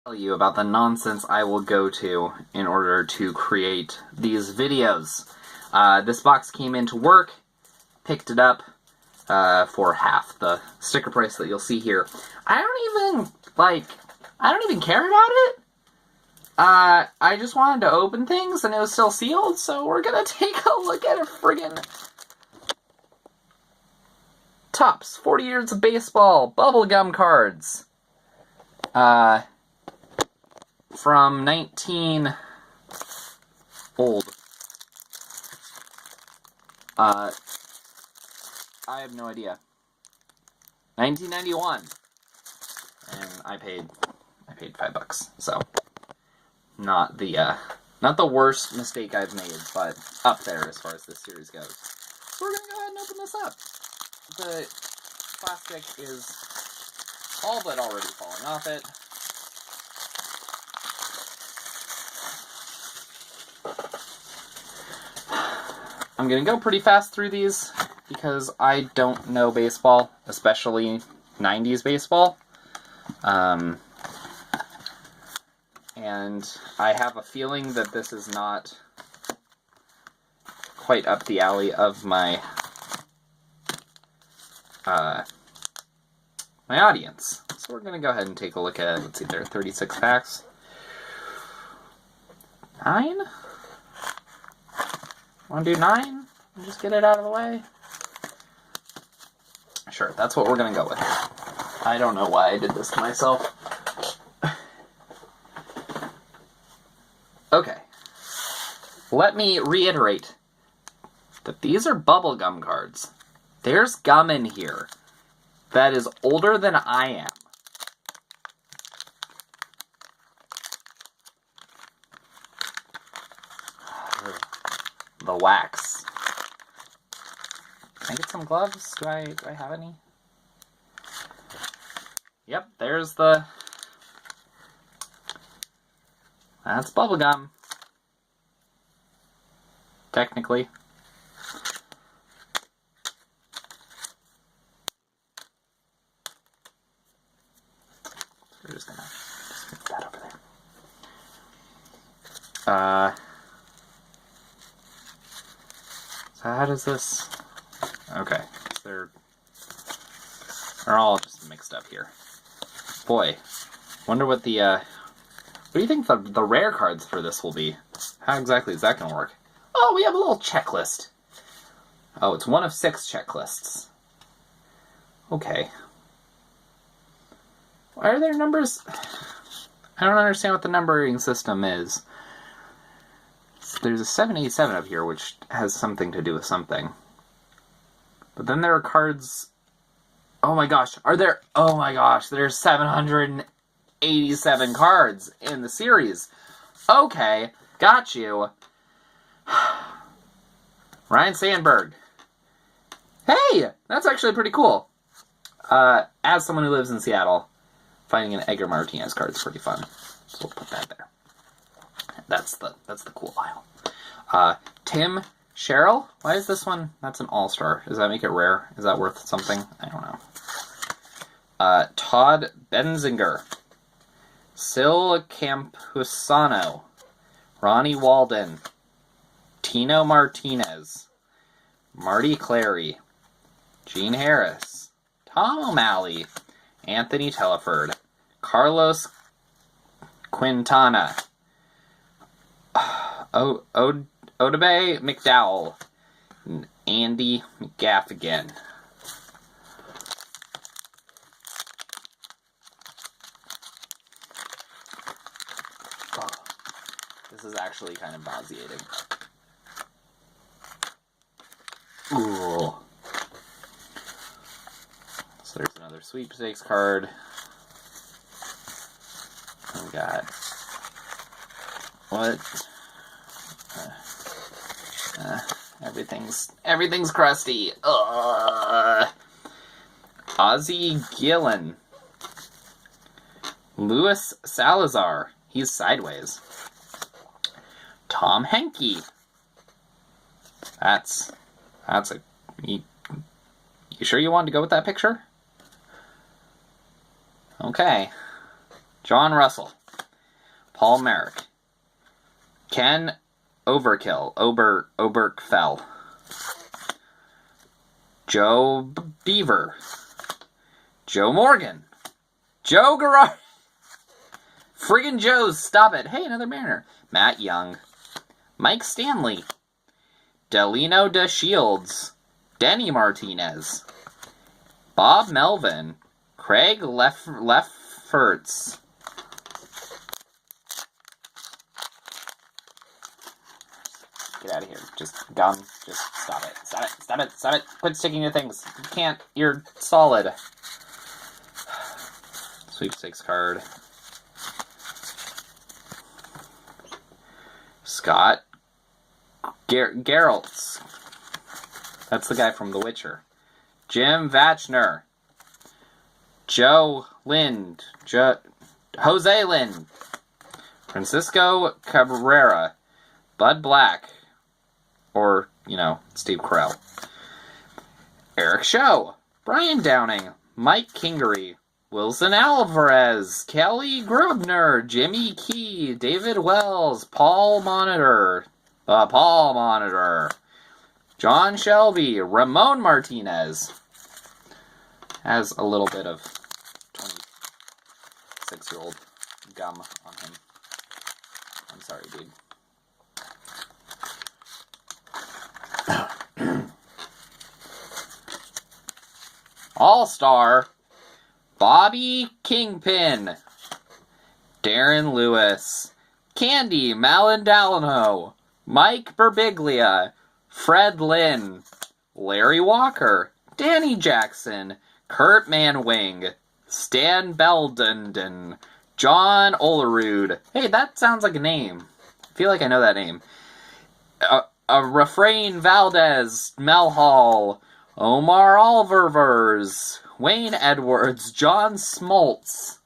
Tell you about the nonsense I will go to in order to create these videos. This box came into work, picked it up for half the sticker price that you'll see here. I don't even care about it. I just wanted to open things and it was still sealed, so we're gonna take a look at a friggin' Topps 40 Years of Baseball Bubblegum cards. From 19... old. I have no idea. 1991. And I paid $5, so not the worst mistake I've made, but up there as far as this series goes. So we're gonna go ahead and open this up. The plastic is all but already falling off it. I'm gonna go pretty fast through these because I don't know baseball, especially 90s baseball. And I have a feeling that this is not quite up the alley of my my audience. So we're gonna go ahead and take a look at, let's see, there are 36 packs. 9? Want to do 9? And just get it out of the way? Sure, that's what we're gonna go with. I don't know why I did this to myself. Okay. Let me reiterate that these are bubblegum cards. There's gum in here that is older than I am. The wax. Can I get some gloves? Do I have any? Yep, there's the... That's bubblegum. Technically. We're just gonna move that over there. So how does this... Okay, they're all just mixed up here. Boy, wonder what the, what do you think the rare cards for this will be? How exactly is that going to work? Oh, we have a little checklist. Oh, it's one of 6 checklists. Okay. Why are there numbers? I don't understand what the numbering system is. There's a 787 up here, which has something to do with something. But then there are cards... Oh my gosh, are there... Oh my gosh, there's 787 cards in the series. Okay, got you. Ryan Sandberg. Hey, that's actually pretty cool. As someone who lives in Seattle, finding an Edgar Martinez card is pretty fun. So we'll put that there. That's the cool aisle. Tim Sherrill? Why is this one? That's an all-star. Does that make it rare? Is that worth something? I don't know. Todd Benzinger. Sil Campusano. Ronnie Walden. Tino Martinez. Marty Clary. Gene Harris. Tom O'Malley. Anthony Teleford. Carlos Quintana. Odabe McDowell. And Andy McGaffigan. Oh, this is actually kind of nauseating. Ooh. So there's another sweepstakes card. We got... What? Everything's crusty. Ozzie Gillen. Luis Salazar. He's sideways. Tom Henke. That's a... You sure you wanted to go with that picture? Okay. John Russell. Paul Merrick. Ken Overkill. Oberkfell. Joe Beaver. Joe Morgan. Joe Garrard. Friggin' Joe's, stop it. Hey, another Mariner. Matt Young. Mike Stanley. Delino De Shields. Denny Martinez. Bob Melvin. Craig Lefferts. Get out of here. Just gum. Just stop it. Stop it. Stop it. Stop it. Quit sticking to things. You can't. You're solid. Sweepstakes card. Scott Geraltz. That's the guy from The Witcher. Jim Vatchner. Joe Lind. Jose Lind. Francisco Cabrera. Bud Black. Or, Steve Carell. Eric Show. Brian Downing. Mike Kingery. Wilson Alvarez. Kelly Grubner. Jimmy Key. David Wells. Paul Monitor. John Shelby. Ramon Martinez. Has a little bit of 26-year-old gum on him. I'm sorry, dude. All-Star. Bobby Kingpin. Darren Lewis. Candy Malandalino. Mike Birbiglia. Fred Lynn. Larry Walker. Danny Jackson. Kurt Manwing. Stan Beldenden. John Olerud. Hey, that sounds like a name. I feel like I know that name. Refrain Valdez. Mel Hall. Omar Alververs. Wayne Edwards. John Smoltz.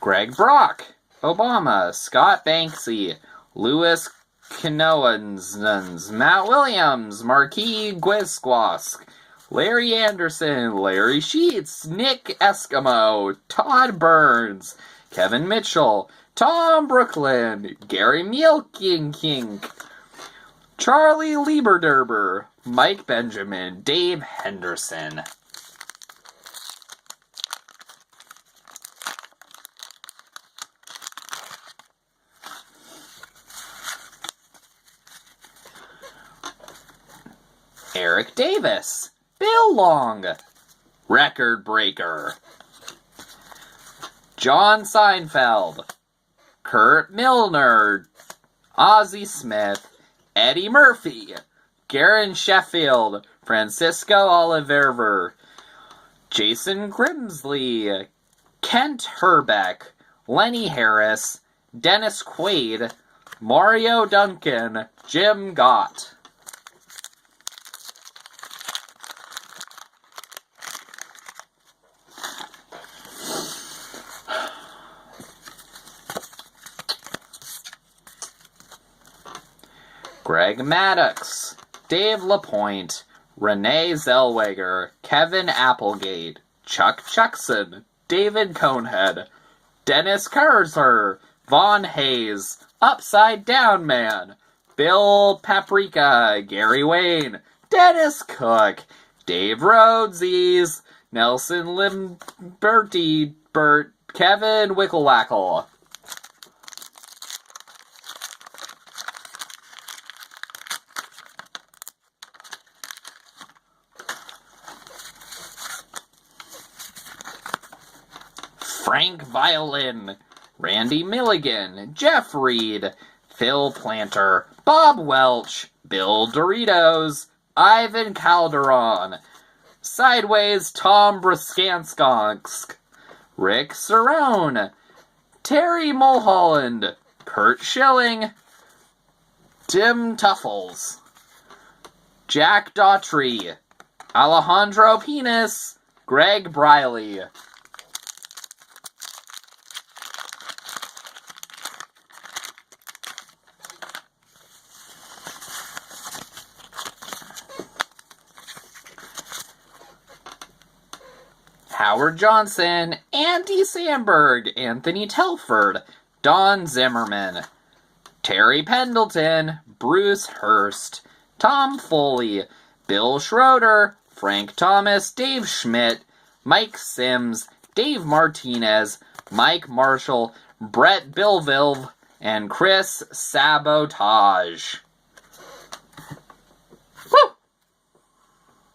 Greg Brock. Obama. Scott Banksy. Louis Kinoans. Matt Williams. Marquis Guisquask. Larry Anderson. Larry Sheets. Nick Eskimo. Todd Burns. Kevin Mitchell. Tom Brooklyn. Gary Mielkink. Charlie Lieberderber. Mike Benjamin. Dave Henderson. Eric Davis. Bill Long. Record Breaker. John Seinfeld. Kurt Milner. Ozzie Smith. Eddie Murphy. Garen Sheffield. Francisco Oliver. Jason Grimsley. Kent Herbeck. Lenny Harris. Dennis Quaid. Mario Duncan. Jim Gott. Greg Maddox, Dave LaPointe, Renee Zellweger, Kevin Applegate, Chuck Chuckson, David Conehead, Dennis Kurzer, Vaughn Hayes, Upside Down Man, Bill Paprika, Gary Wayne, Dennis Cook, Dave Rhodesies, Nelson Limberty, Kevin Wicklewackle. Frank Violin, Randy Milligan, Jeff Reed, Phil Planter, Bob Welch, Bill Doritos, Ivan Calderon, Sideways Tom Bruskanskonsk, Rick Cerrone, Terry Mulholland, Kurt Schilling, Tim Tuffles, Jack Daughtry, Alejandro Penis, Greg Briley. Howard Johnson, Andy Samberg, Anthony Telford, Don Zimmerman, Terry Pendleton, Bruce Hurst, Tom Foley, Bill Schroeder, Frank Thomas, Dave Schmidt, Mike Sims, Dave Martinez, Mike Marshall, Brett Bilville, and Chris Sabotage.